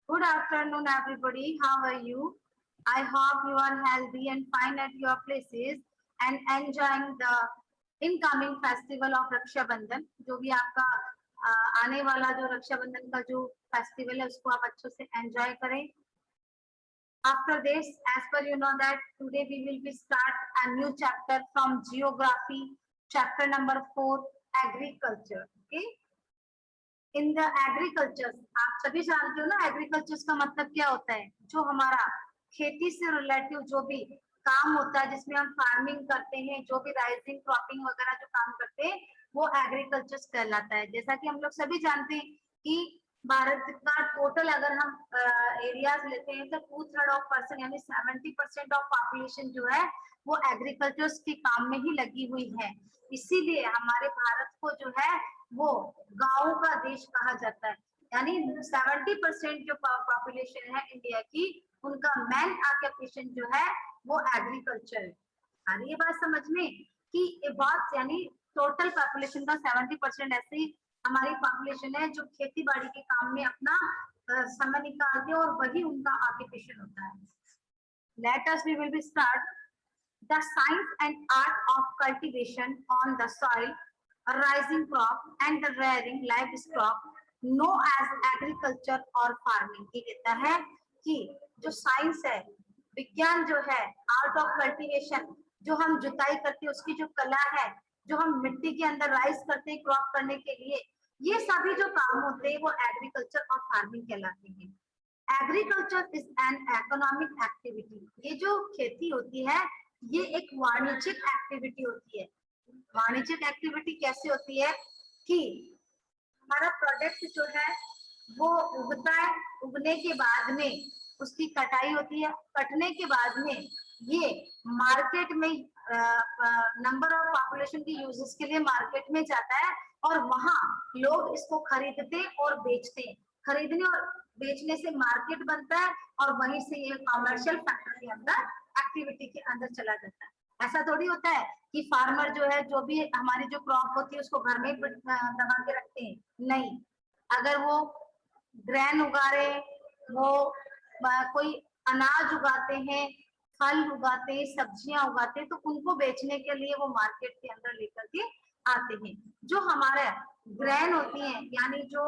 Good afternoon, everybody. How are you? I hope you are healthy and fine at your places and enjoying the incoming festival of Raksha Bandhan. जो भी आपका आने वाला जो रक्षा बंधन का जो फेस्टिवल है उसको आप अच्छे से एंजॉय करें. After this, as per you know that today we will be start a new chapter from geography, chapter number 4, agriculture. Okay. In the agriculture आप सभी जानते हो ना एग्रीकल्चर का मतलब क्या होता है. जो हमारा खेती से रिलेटिव जो भी काम होता है जिसमें हम फार्मिंग करते हैं, जो भी राइजिंग क्रॉपिंग वगैरह जो काम करते हैं वो एग्रीकल्चर कहलाता है. जैसा कि हम लोग सभी जानते हैं कि भारत का टोटल अगर हम एरियाज लेते हैं तो 2/3% यानी 70% ऑफ पॉपुलेशन जो है वो एग्रीकल्चर के काम में ही लगी हुई है. इसीलिए हमारे भारत को जो है वो गांव का देश कहा जाता है. यानी 70% जो पॉपुलेशन है इंडिया की उनका मेन ऑक्यूपेशन जो है वो एग्रीकल्चर है. आ रही है बात समझ में कि ये बहुत यानी टोटल पॉपुलेशन का 70% ऐसे ही हमारी पॉपुलेशन है जो खेती बाड़ी के काम में अपना समय निकालते हैं और वही उनका ऑक्यूपेशन होता है. Let us we will be start the science and art of cultivation on the soil, a rising crop and the rearing livestock known as agriculture or farming. ये कहता है कि जो साइंस है, विज्ञान जो है, आर्ट ऑफ कल्टीवेशन जो हम जुताई करते हैं उसकी जो कला है, जो हम मिट्टी के अंदर राइज करते हैं क्रॉप करने के लिए, ये सभी जो काम होते हैं वो एग्रीकल्चर और फार्मिंग कहलाते हैं. Agriculture is an economic activity. ये जो खेती होती है ये एक वाणिज्यिक एक्टिविटी होती है. वाणिज्यिक एक्टिविटी कैसे होती है कि हमारा प्रोडक्ट जो है वो उगता है, उगने के बाद में उसकी कटाई होती है, कटने के बाद में ये मार्केट में नंबर ऑफ पॉपुलेशन के यूजेस के लिए मार्केट में जाता है और वहां लोग इसको खरीदते और बेचते हैं. खरीदने और बेचने से मार्केट बनता है और वहीं से ये कमर्शियल फैक्टर के अंदर एक्टिविटी के अंदर चला जाता है. ऐसा थोड़ी होता है कि फार्मर जो है जो भी हमारी जो क्रॉप होती है उसको घर में दबा के रखते हैं. नहीं, अगर वो ग्रेन उगा रहे, वो कोई अनाज उगाते हैं, फल उगाते हैं, सब्जियां उगाते हैं तो उनको बेचने के लिए वो मार्केट के अंदर लेकर के आते हैं. जो हमारे ग्रेन होती है यानी जो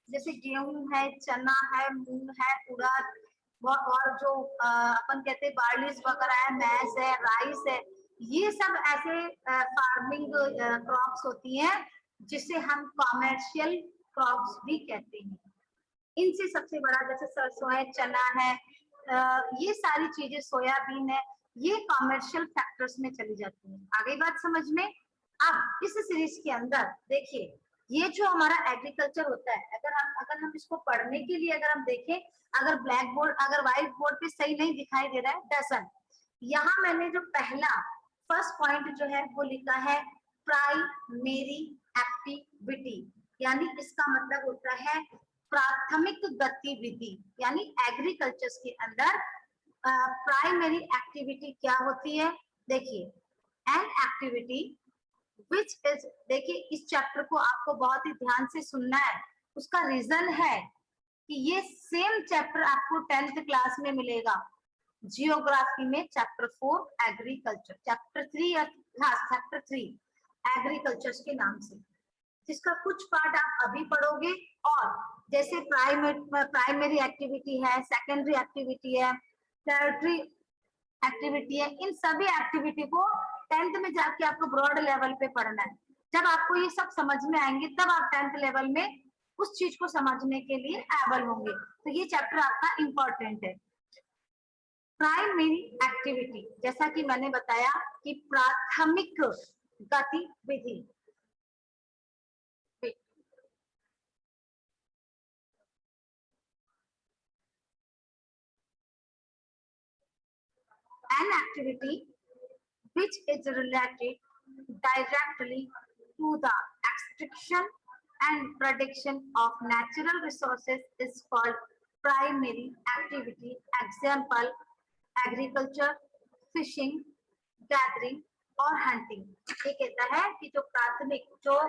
जैसे गेहूं है, चना है, मूंग है, उड़द और जो अपन कहते हैं बार्लीज वगैरह है, मैज है, राइस है, ये सब ऐसे फार्मिंग क्रॉप्स होती हैं जिसे हम कॉमर्शियल क्रॉप्स भी कहते हैं. इनसे सबसे बड़ा जैसे सरसों है, चना है, ये सारी चीजें, सोयाबीन है, ये कॉमर्शियल फैक्टर्स में चली जाती हैं. आगे बात समझ में. अब इस सीरीज के अंदर देखिए ये जो हमारा एग्रीकल्चर होता है अगर हम इसको पढ़ने के लिए अगर हम देखें, अगर ब्लैक बोर्ड अगर व्हाइट बोर्ड पे सही नहीं दिखाई दे रहा है दरअसल यहाँ मैंने जो पहला फर्स्ट पॉइंट जो है वो लिखा है प्राइमरी एक्टिविटी. यानी इसका मतलब होता है प्राथमिक गतिविधि. यानी एग्रीकल्चर के अंदर प्राइमरी एक्टिविटी क्या होती है. देखिए एन एक्टिविटी विच इज, देखिए इस चैप्टर को आपको बहुत ही ध्यान से सुनना है. उसका रीजन है कि ये सेम चैप्टर आपको 10th क्लास में मिलेगा जियोग्राफी में, चैप्टर 4 एग्रीकल्चर, चैप्टर 3 एग्रीकल्चर के नाम से, जिसका कुछ पार्ट आप अभी पढ़ोगे. और जैसे प्राइमरी एक्टिविटी है, सेकेंडरी एक्टिविटी है, टर्टरी एक्टिविटी है, इन सभी एक्टिविटी को 10th में जाके आपको ब्रॉड लेवल पे पढ़ना है. जब आपको ये सब समझ में आएंगे तब आप 10th लेवल में उस चीज को समझने के लिए एबल होंगे. तो ये चैप्टर आपका इंपॉर्टेंट है. प्राइमरी एक्टिविटी जैसा कि मैंने बताया कि प्राथमिक गतिविधि. An activity which is related directly to the extraction and production of natural resources is called primary activity. Example, agriculture, fishing, gathering और hunting. ये कहता है कि जो प्राथमिक जो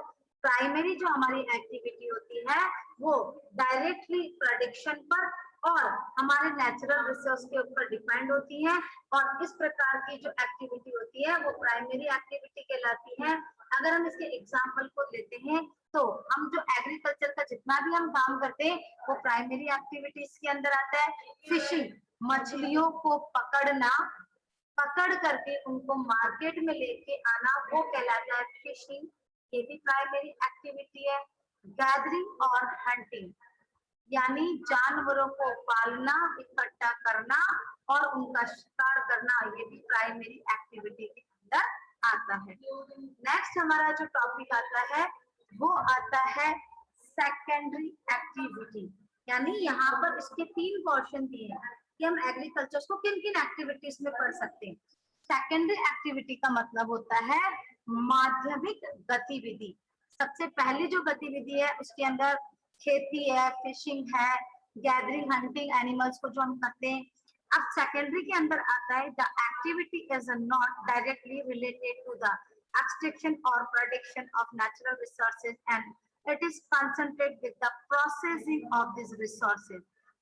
प्राइमरी जो हमारी एक्टिविटी होती है वो डायरेक्टली प्रोडक्शन पर और हमारे नेचुरल रिसोर्स के ऊपर डिपेंड होती है। और इस प्रकार की जो एक्टिविटी होती है वो प्राइमरी एक्टिविटी कहलाती है। अगर हम इसके एग्जाम्पल को लेते हैं तो हम जो एग्रीकल्चर का जितना भी हम काम करते हैं वो प्राइमरी एक्टिविटीज के अंदर आता है। फिशिंग, मछलियों को पकड़ना, पकड़ करके उनको मार्केट में लेके आना, वो कहलाता है फिशिंग, ये भी प्राइमरी एक्टिविटी है। गैदरिंग और हंटिंग यानी जानवरों को पालना, इकट्ठा करना और उनका शिकार करना, ये भी प्राइमरी एक्टिविटी के अंदर आता है। नेक्स्ट हमारा जो टॉपिक आता है वो आता है सेकेंडरी एक्टिविटी। यानी यहाँ पर इसके 3 पोर्शन दिए हैं कि हम एग्रीकल्चर को किन किन एक्टिविटीज में पढ़ सकते हैं। सेकेंडरी एक्टिविटी का मतलब होता है माध्यमिक गतिविधि। सबसे पहली जो गतिविधि है उसके अंदर खेती है, फिशिंग है, गैदरिंग, हंटिंग, एनिमल्स को जो हम करते हैं। अब सेकेंडरी के अंदर आता है the activity is not directly related to the extraction और production of natural resources and it is concentrated with the processing of this resources.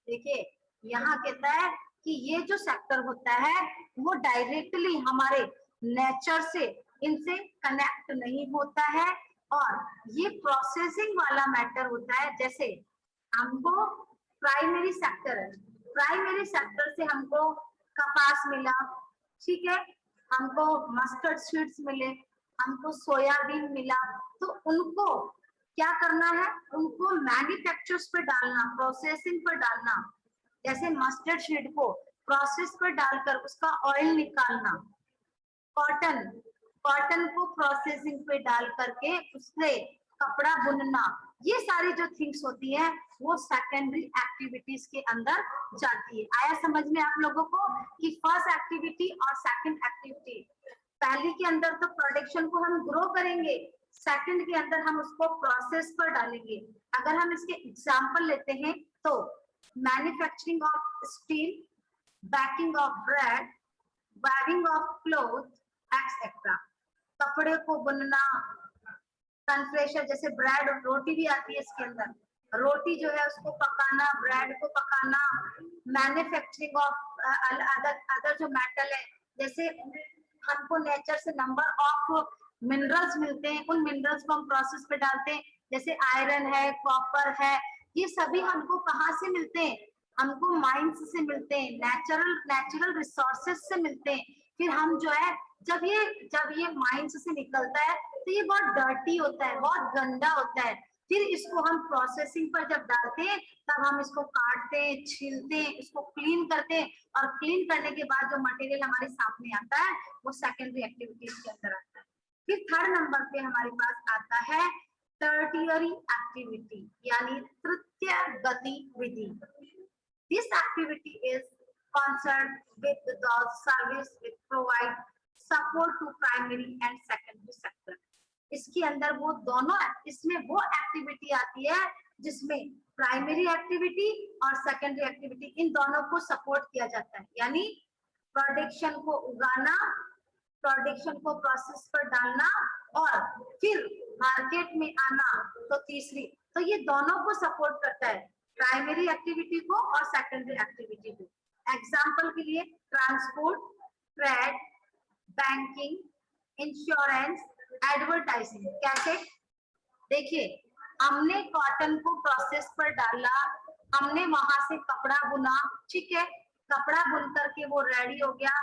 देखिए यहाँ कहता है कि ये जो सेक्टर होता है वो डायरेक्टली हमारे नेचर से, इनसे कनेक्ट नहीं होता है और ये प्रोसेसिंग वाला मैटर होता है। जैसे हमको प्राइमरी सेक्टर है, प्राइमरी सेक्टर से हमको कपास मिला, ठीक है, हमको मस्टर्ड सीड्स मिले, हमको सोयाबीन मिला, तो उनको क्या करना है, उनको मैन्युफैक्चर्स पे डालना, प्रोसेसिंग पर डालना। जैसे मस्टर्ड सीड को प्रोसेस पर डालकर उसका ऑयल निकालना, कॉटन, कॉटन को प्रोसेसिंग पे डाल करके उससे कपड़ा बुनना, ये सारी जो थिंग्स होती है वो सेकेंडरी एक्टिविटीज के अंदर जाती है। आया समझ में आप लोगों को कि फर्स्ट एक्टिविटी और सेकंड एक्टिविटी। पहली के अंदर तो प्रोडक्शन को हम ग्रो करेंगे, सेकंड के अंदर हम उसको प्रोसेस पर डालेंगे। अगर हम इसके एग्जांपल लेते हैं तो manufacturing of steel, baking of bread, weaving of clothes, etcetera. कपड़े को बुनना, कन्फ्रेशर, जैसे ब्रेड, रोटी भी आती है इसके अंदर, रोटी जो है उसको पकाना, ब्रेड को पकाना, मैन्युफैक्चरिंग ऑफ अदर जो मेटल है, जैसे हमको नेचर से नंबर ऑफ मिनरल्स मिलते हैं, उन मिनरल्स को हम प्रोसेस पे डालते हैं, जैसे आयरन है, कॉपर है, ये सभी हमको कहाँ से मिलते हैं, हमको माइंस से मिलते हैं, नेचुरल रिसोर्सेज से मिलते हैं। फिर हम जो है जब ये माइंस से निकलता है तो ये बहुत डर्टी होता है, बहुत गंदा होता है। फिर इसको हम प्रोसेसिंग पर जब डालते हैं तब हम इसको काटते हैं, छीलते हैं, इसको क्लीन करते हैं और क्लीन करने के बाद जो मटेरियल हमारे सामने आता है वो सेकेंडरी एक्टिविटीज के अंदर आता है। फिर थर्ड नंबर पे हमारे पास आता है टर्टियरी एक्टिविटी यानी तृतीय गतिविधि। This activity is concerned with the service which provide support to primary and secondary sector. इसके अंदर वो दोनों, इसमें वो एक्टिविटी आती है जिसमें प्राइमरी एक्टिविटी और सेकेंडरी एक्टिविटी, इन दोनों को सपोर्ट किया जाता है। यानी प्रोडक्शन को उगाना, प्रोडक्शन को प्रोसेस पर डालना और फिर मार्केट में आना, तो तीसरी, तो ये दोनों को सपोर्ट करता है, प्राइमरी एक्टिविटी को और सेकेंडरी एक्टिविटी को। एग्जाम्पल के लिए transport, trade, banking, insurance, advertising. कैसे? देखिए हमने कॉटन को प्रोसेस पर डाला, हमने वहां से कपड़ा बुना, ठीक है, कपड़ा बुन करके वो रेडी हो गया।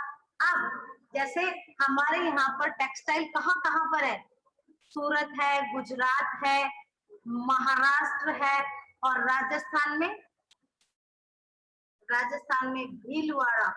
अब जैसे हमारे यहाँ पर टेक्सटाइल कहाँ पर है, सूरत है, गुजरात है, महाराष्ट्र है और राजस्थान में भीलवाड़ा,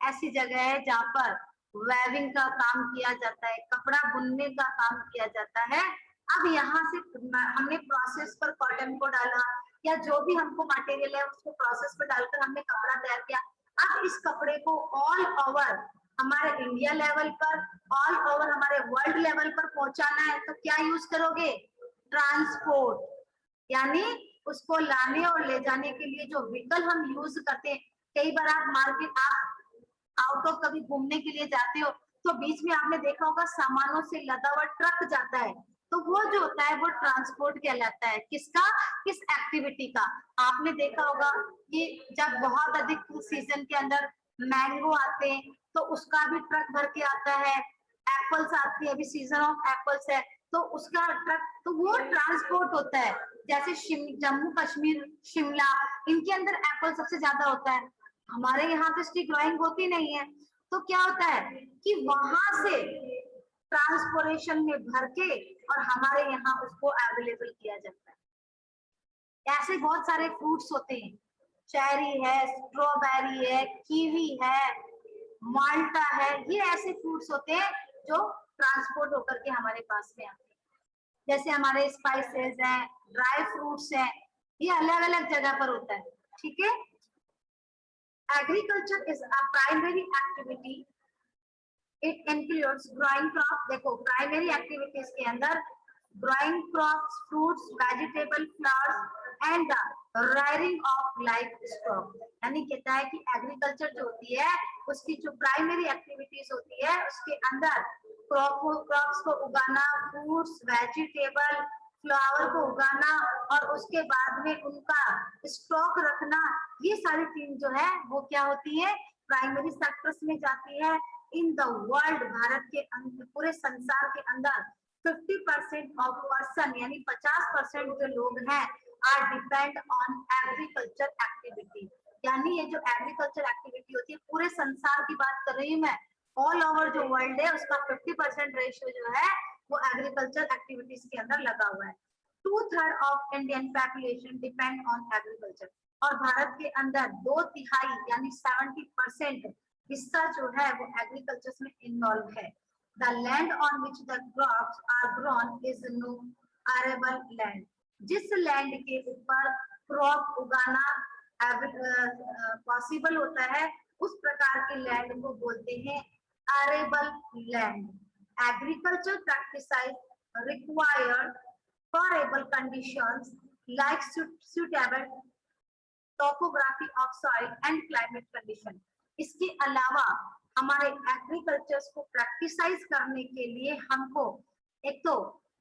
ऐसी जगह है जहाँ पर वेविंग का काम किया जाता है, कपड़ा बुनने का काम किया जाता है। अब यहाँ से हमने प्रोसेस पर कॉटन को डाला या जो भी हमको मटेरियल है उसको प्रोसेस पर डालकर हमने कपड़ा तैयार किया। अब इस कपड़े को ऑल ओवर हमारे इंडिया लेवल पर, ऑल ओवर हमारे वर्ल्ड लेवल पर पहुंचाना है, तो क्या यूज करोगे? ट्रांसपोर्ट, यानी उसको लाने और ले जाने के लिए जो व्हीकल हम यूज करते हैं। कई बार आप मार्केट, आप आउट ऑफ कभी घूमने के लिए जाते हो तो बीच में आपने देखा होगा सामानों से लदा हुआ ट्रक जाता है, तो वो जो होता है वो ट्रांसपोर्ट कहलाता है। किसका? किस एक्टिविटी का? आपने देखा होगा कि जब बहुत अधिक सीजन के अंदर मैंगो आते हैं तो उसका भी ट्रक भर के आता है, एप्पल्स आती है, अभी सीजन ऑफ एप्पल्स है तो उसका ट्रक, तो वो ट्रांसपोर्ट होता है। जैसे जम्मू कश्मीर, शिमला, इनके अंदर एप्पल सबसे ज्यादा होता है, हमारे यहाँ तो इसकी ग्रोइंग होती नहीं है। तो क्या होता है कि वहां से ट्रांसपोर्टेशन में भर के और हमारे यहाँ उसको अवेलेबल किया जाता है। ऐसे बहुत सारे फ्रूट्स होते हैं, चेरी है, स्ट्रॉबेरी है, कीवी है, माल्टा है, ये ऐसे फ्रूट्स होते हैं जो ट्रांसपोर्ट होकर के हमारे पास में आते हैं। जैसे हमारे स्पाइसेस हैं, ड्राई फ्रूट्स हैं, ये अलग अलग जगह पर होता है। ठीक है। Agriculture is a primary activity, it includes growing crop. देखो प्राइमरी एक्टिविटीज के अंदर growing crops, fruits, vegetable, flowers and the rearing of livestock. यानी कहता है कि एग्रीकल्चर जो होती है उसकी जो प्राइमरी एक्टिविटीज होती है उसके अंदर क्रॉप्स को उगाना, फ्रूट्स, वेजिटेबल, फ्लावर को उगाना और उसके बाद में उनका स्टॉक रखना, ये सारी चीज जो है वो क्या होती है, प्राइमरी सेक्टर्स में जाती है। इन द वर्ल्ड, भारत के पूरे संसार के अंदर 50% ऑफ पर्सन यानी 50% जो लोग हैं are depend on agriculture activity. यानी ये जो एग्रीकल्चर एक्टिविटी होती है पूरे संसार की बात कर रही हूँ मैं, ऑल ओवर जो वर्ल्ड है उसका 50% रेशियो जो है वो एग्रीकल्चर एक्टिविटीज के अंदर लगा हुआ है। 2/3 of Indian population depend on agriculture. और भारत के अंदर 2/3 यानी 70% हिस्सा जो है वो एग्रीकल्चर में इन्वॉल्व है। The land on which the crops are grown is known arable land. जिस लैंड के ऊपर क्रॉप उगाना पॉसिबल होता है उस प्रकार के लैंड को बोलते हैं arable land. Agriculture practices require favorable conditions like suitable topography of soil and climate condition. इसके अलावा हमारे एग्रीकल्चर को प्रैक्टिसाइज करने के लिए हमको एक तो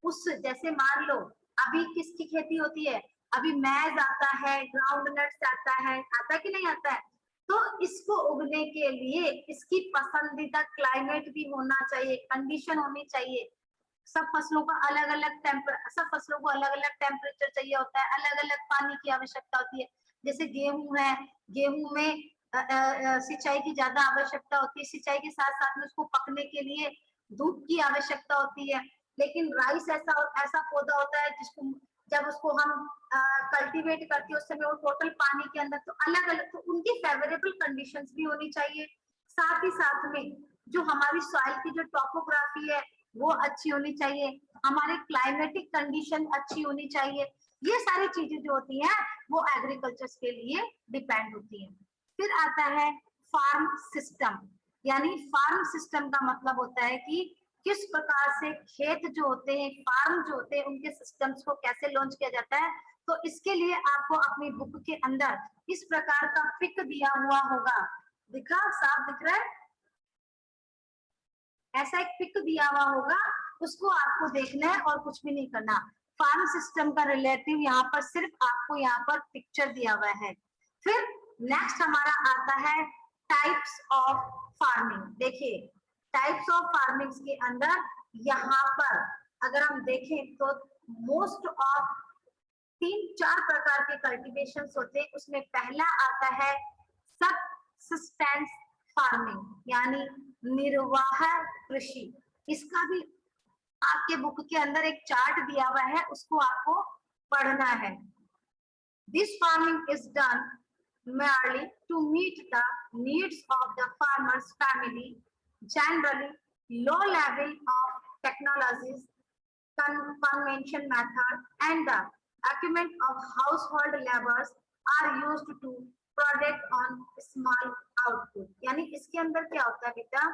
उस, जैसे मान लो अभी किसकी खेती होती है, अभी मैज आता है, ग्राउंड नट्स आता है कि नहीं आता है, तो इसको उगने के लिए इसकी पसंदीदा क्लाइमेट भी होना चाहिए, कंडीशन होनी चाहिए। सब फसलों का अलग अलग सब फसलों को अलग अलग टेम्परेचर चाहिए होता है, अलग अलग पानी की आवश्यकता होती है। जैसे गेहूं है, गेहूं में सिंचाई की ज्यादा आवश्यकता होती है, सिंचाई के साथ साथ में उसको पकने के लिए धूप की आवश्यकता होती है। लेकिन राइस ऐसा पौधा होता है जिसको जब उसको हम कल्टीवेट करते हैं उस समय वो टोटल पानी के अंदर, तो अलग अलग, तो उनकी फेवरेबल कंडीशंस भी होनी चाहिए। साथ ही साथ में जो हमारी सॉइल की जो टोपोग्राफी है वो अच्छी होनी चाहिए, हमारी क्लाइमेटिक कंडीशन अच्छी होनी चाहिए। ये सारी चीजें जो होती हैं वो एग्रीकल्चर के लिए डिपेंड होती है। फिर आता है फार्म सिस्टम। यानी फार्म सिस्टम का मतलब होता है कि किस प्रकार से खेत जो होते हैं, फार्म जो होते हैं, उनके सिस्टम्स को कैसे लॉन्च किया जाता है। तो इसके लिए आपको अपनी बुक के अंदर इस प्रकार का पिक दिया हुआ होगा, दिखा, साफ दिख रहा है, ऐसा एक पिक दिया हुआ होगा, उसको आपको देखना है और कुछ भी नहीं करना। फार्म सिस्टम का रिलेटिव यहाँ पर सिर्फ आपको यहाँ पर पिक्चर दिया हुआ है। फिर नेक्स्ट हमारा आता है टाइप्स ऑफ फार्मिंग। देखिए टाइप्स ऑफ फार्मिंग के अंदर यहाँ पर अगर हम देखें तो मोस्ट ऑफ 3-4 प्रकार के कल्टीवेशन होते हैं। उसमें पहला आता है सबसिस्टेंस फार्मिंग, यानी निर्वाह कृषि। इसका भी आपके बुक के अंदर एक चार्ट दिया हुआ है, उसको आपको पढ़ना है। This farming is done merely to meet the needs of the farmer's family. Generally, low level of technologies, convention method, and the acumen of household laborers are used to produce on small output. यानी इसके अंदर क्या होता है बेटा,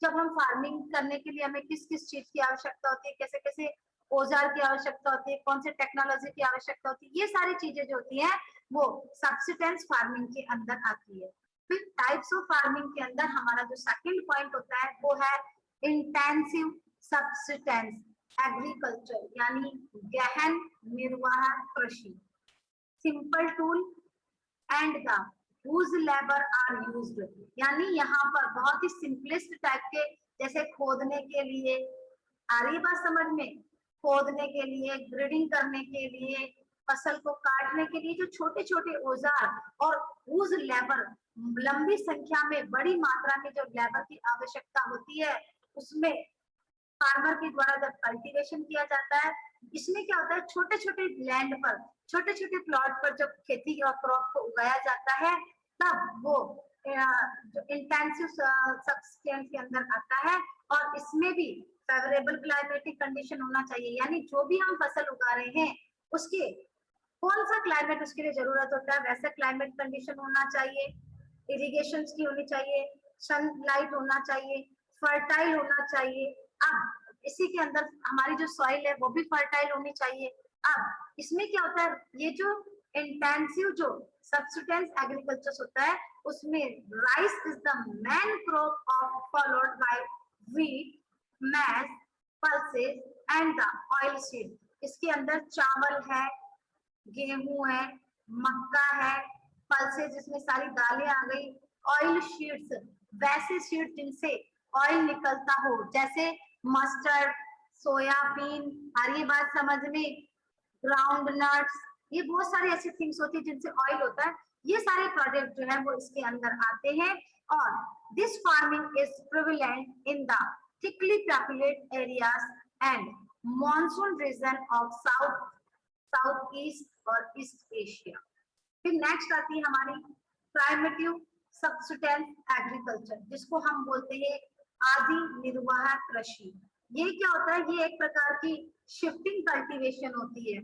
जब हम farming करने के लिए हमें किस किस चीज की आवश्यकता होती है, कैसे कैसे औजार की आवश्यकता होती है, कौन से टेक्नोलॉजी की आवश्यकता होती है, ये सारी चीजें जो होती हैं वो सब्सिस्टेंस फार्मिंग के अंदर आती है। फिर टाइप्स ऑफ फार्मिंग के अंदर हमारा जो सेकंड पॉइंट होता है वो है इंटेंसिव सब्सिस्टेंस, एग्रीकल्चर यानी गहन निर्वाह कृषि, simple tool and the whose labor are used, यानी यहाँ पर बहुत ही सिंपलेस्ट टाइप के, जैसे खोदने के लिए, आ रही बात समझ में, खोदने के लिए, ग्रेडिंग करने के लिए, फसल को काटने के लिए जो छोटे छोटे औजार, और whose labor लंबी संख्या में, बड़ी मात्रा में जो लेबर की आवश्यकता होती है, उसमें फार्मर के द्वारा जब कल्टीवेशन किया जाता है, इसमें क्या होता है, छोटे छोटे लैंड पर, छोटे छोटे प्लॉट पर जब खेती और क्रॉप को उगाया जाता है, तब वो जो इंटेंसिव सब्सटेंस के अंदर आता है, और इसमें भी फेवरेबल क्लाइमेटिक कंडीशन होना चाहिए, यानी जो भी हम फसल उगा रहे हैं उसके कौन सा क्लाइमेट उसके लिए जरूरत होता है, वैसा क्लाइमेट कंडीशन होना चाहिए, इरिगेशन की होनी चाहिए, सनलाइट होना चाहिए, फर्टाइल होना चाहिए। अब इसी के अंदर हमारी जो सॉइल है वो भी फर्टाइल होनी चाहिए। अब इसमें क्या होता है, ये जो इंटेंसिव जो सब्सिस्टेंस एग्रीकल्चर होता है, उसमें rice is the main crop of followed by wheat, maize, pulses and the oil seed. इसके अंदर चावल है, गेहूं है, मक्का है, पल्सेस जिसमें सारी दालें आ गई, ऑयल शीड्स वैसे सीड जिनसे ऑयल निकलता हो, जैसे मस्टर्ड, सोयाबीन, आ रही बात समझ में, ग्राउंड नट्स, ये बहुत सारी ऐसी थिंग्स होती है जिनसे ऑयल होता है, ये सारे प्रोडक्ट जो है वो इसके अंदर आते हैं। और this farming is prevalent in the thickly populated areas and monsoon region of south east और ईस्ट एशिया। फिर नेक्स्ट आती है हमारी प्राइमेटिव सब्सिस्टेंस एग्रीकल्चर, जिसको हम बोलते हैं आदि निर्वाह कृषि। ये क्या होता है, ये एक प्रकार की शिफ्टिंग कल्टीवेशन होती है।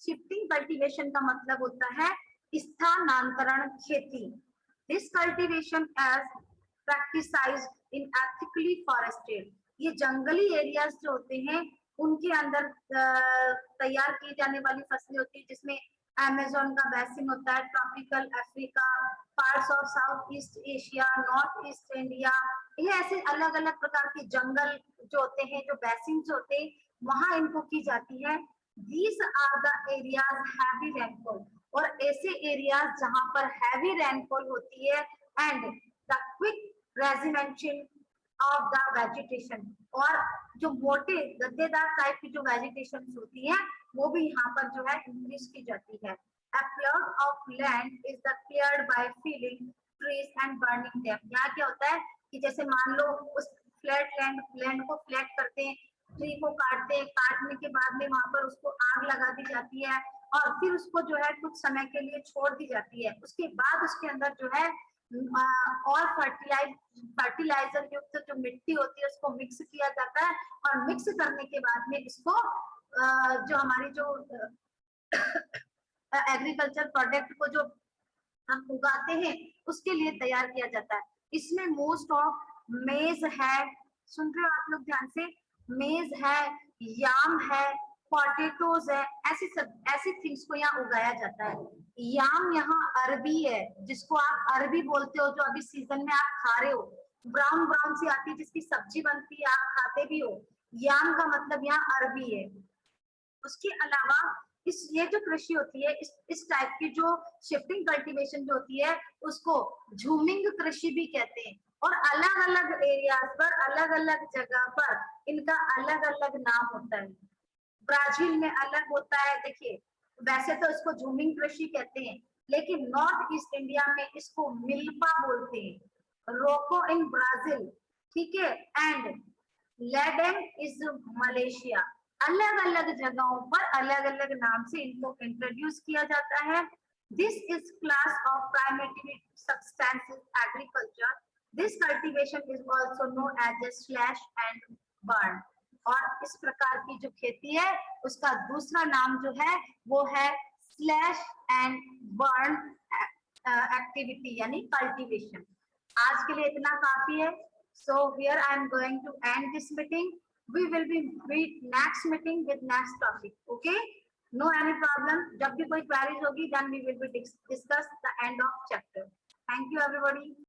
शिफ्टिंग कल्टीवेशन का मतलब होता है स्थानांतरण खेती। This cultivation as practised in ethically forested, ये जंगली एरियाज जो होते हैं उनके अंदर तैयार की जाने वाली फसलें होती है, जिसमें अमेज़न का बेसिन होता है, tropical Africa, parts of south east Asia, north east India, ये ऐसे अलग अलग प्रकार के जंगल जो होते हैं, जो बेसिन होते हैं, वहां इनको की जाती है। These are the areas heavy rainfall, और ऐसे एरियाज जहां पर हैवी रेनफॉल होती है and the quick regeneration of the vegetation, और जो मोटे गद्देदार टाइप की जो वेजिटेशन होती है वो भी यहाँ पर जो है इंक्रीज की जाती है। A plot of land is the cleared by felling trees and burning them। यहाँ क्या होता है कि जैसे मान लो उस फ्लैट लैंड को फ्लैट करते हैं, ट्री को काटते हैं, काटने के बाद में वहां पर उसको आग लगा दी जाती है, और फिर उसको जो है कुछ समय के लिए छोड़ दी जाती है। उसके बाद उसके अंदर जो है और फर्टिलाइजर युक्त जो मिट्टी होती है उसको मिक्स किया जाता है, और मिक्स करने के बाद में इसको जो हमारी जो एग्रीकल्चर प्रोडक्ट को जो हम उगाते हैं उसके लिए तैयार किया जाता है। इसमें मोस्ट ऑफ मेज है, सुन रहे हो आप लोग ध्यान से, मेज है, याम है, पोटैटोज है, ऐसी थिंग्स को यहाँ उगाया जाता है। याम यहाँ अरबी है, जिसको आप अरबी बोलते हो, जो अभी सीजन में आप खा रहे हो, ब्राउन ब्राउन सी आती है जिसकी सब्जी बनती है, आप खाते भी हो, याम का मतलब यहाँ अरबी है। उसके अलावा ये जो कृषि होती है, इस टाइप की जो शिफ्टिंग कल्टीवेशन जो होती है उसको झूमिंग कृषि भी कहते हैं, और अलग अलग एरियाज पर, अलग अलग जगह पर इनका अलग अलग नाम होता है। ब्राजील में अलग होता है, देखिए वैसे तो इसको झूमिंग कृषि कहते हैं, लेकिन नॉर्थ ईस्ट इंडिया में इसको मिल्पा बोलते हैं, रोको इन ब्राजील, ठीक है, एंड लेडेन इज मलेशिया। अलग अलग जगहों पर अलग अलग नाम से इनको इंट्रोड्यूस किया जाता है। This is class of primitive substances agriculture. This cultivation is also known as slash and burn. और इस प्रकार की जो खेती है उसका दूसरा नाम जो है वो है स्लैश एंड बर्न एक्टिविटी यानी कल्टीवेशन। आज के लिए इतना काफी है। So here I am going to end this meeting. We will be meet next meeting with next topic. Okay? No any problem. जब भी कोई queries होगी, then we will be discuss the end of chapter. Thank you everybody.